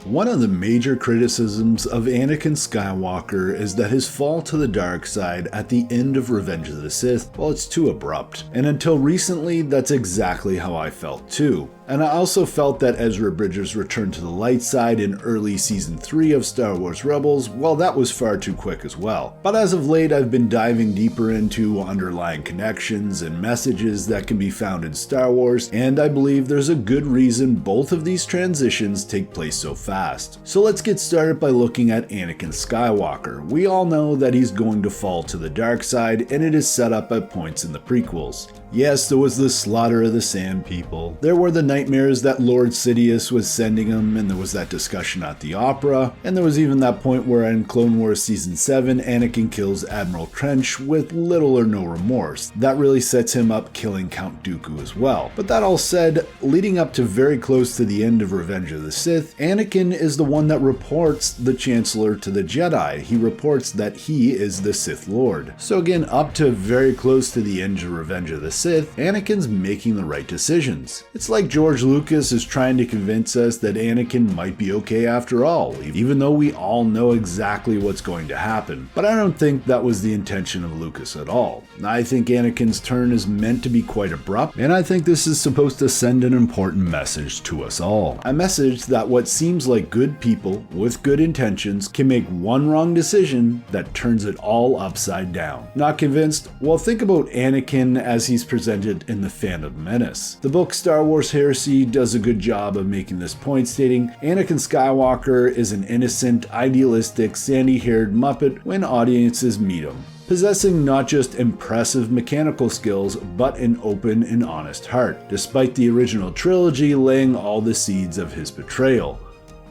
One of the major criticisms of Anakin Skywalker is that his fall to the dark side at the end of Revenge of the Sith, well, it's too abrupt. And until recently, that's exactly how I felt too. And I also felt that Ezra Bridger's return to the light side in early Season 3 of Star Wars Rebels, well, that was far too quick as well. But as of late, I've been diving deeper into underlying connections and messages that can be found in Star Wars, and I believe there's a good reason both of these transitions take place so fast. So let's get started by looking at Anakin Skywalker. We all know that he's going to fall to the dark side, and it is set up at points in the prequels. Yes, there was the slaughter of the Sand People. There were the nightmares that Lord Sidious was sending him, and there was that discussion at the opera, and there was even that point where in Clone Wars Season 7, Anakin kills Admiral Trench with little or no remorse. That really sets him up killing Count Dooku as well. But that all said, leading up to very close to the end of Revenge of the Sith, Anakin is the one that reports the Chancellor to the Jedi. He reports that he is the Sith Lord. So again, up to very close to the end of Revenge of the Sith, Anakin's making the right decisions. It's like George Lucas is trying to convince us that Anakin might be okay after all, even though we all know exactly what's going to happen. But I don't think that was the intention of Lucas at all. I think Anakin's turn is meant to be quite abrupt, and I think this is supposed to send an important message to us all. A message that what seems like good people with good intentions can make one wrong decision that turns it all upside down. Not convinced? Well, think about Anakin as he's presented in The Phantom Menace. The book Star Wars Heresy does a good job of making this point, stating Anakin Skywalker is an innocent, idealistic, sandy-haired Muppet when audiences meet him, possessing not just impressive mechanical skills, but an open and honest heart, despite the original trilogy laying all the seeds of his betrayal.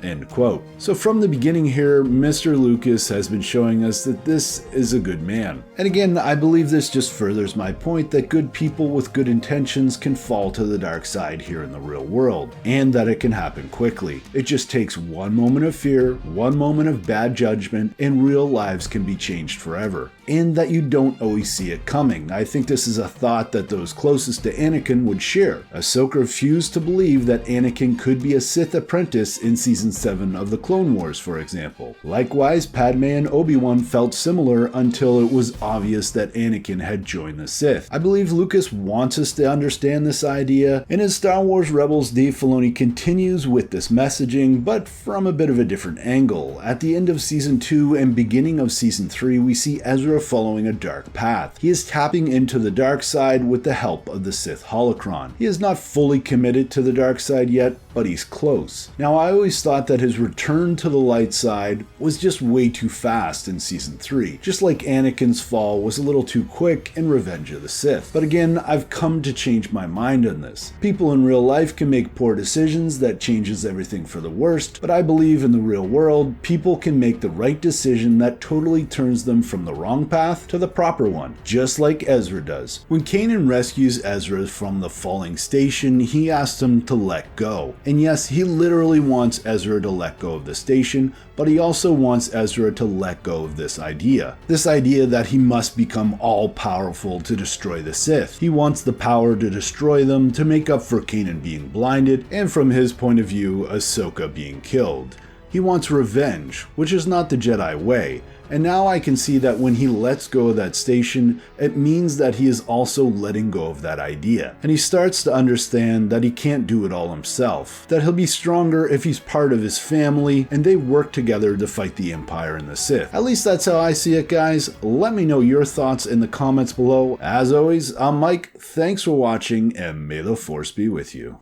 End quote. So from the beginning here, Mr. Lucas has been showing us that this is a good man. And again, I believe this just furthers my point that good people with good intentions can fall to the dark side here in the real world, and that it can happen quickly. It just takes one moment of fear, one moment of bad judgment, and real lives can be changed forever. And that you don't always see it coming. I think this is a thought that those closest to Anakin would share. Ahsoka refused to believe that Anakin could be a Sith apprentice in Season 7 of the Clone Wars, for example. Likewise, Padme and Obi-Wan felt similar until it was obvious that Anakin had joined the Sith. I believe Lucas wants us to understand this idea, and in Star Wars Rebels, Dave Filoni continues with this messaging, but from a bit of a different angle. At the end of Season 2 and beginning of Season 3, we see Ezra following a dark path. He is tapping into the dark side with the help of the Sith holocron. He is not fully committed to the dark side yet, but he's close. Now, I always thought that his return to the light side was just way too fast in Season 3, just like Anakin's fall was a little too quick in Revenge of the Sith. But again, I've come to change my mind on this. People in real life can make poor decisions that changes everything for the worst, but I believe in the real world, people can make the right decision that totally turns them from the wrong path to the proper one, just like Ezra does. When Kanan rescues Ezra from the falling station, he asks him to let go. And yes, he literally wants Ezra to let go of the station, but he also wants Ezra to let go of this idea. This idea that he must become all-powerful to destroy the Sith. He wants the power to destroy them to make up for Kanan being blinded, and from his point of view, Ahsoka being killed. He wants revenge, which is not the Jedi way. And now I can see that when he lets go of that station, it means that he is also letting go of that idea. And he starts to understand that he can't do it all himself, that he'll be stronger if he's part of his family and they work together to fight the Empire and the Sith. At least that's how I see it, guys. Let me know your thoughts in the comments below. As always, I'm Mike. Thanks for watching, and may the Force be with you.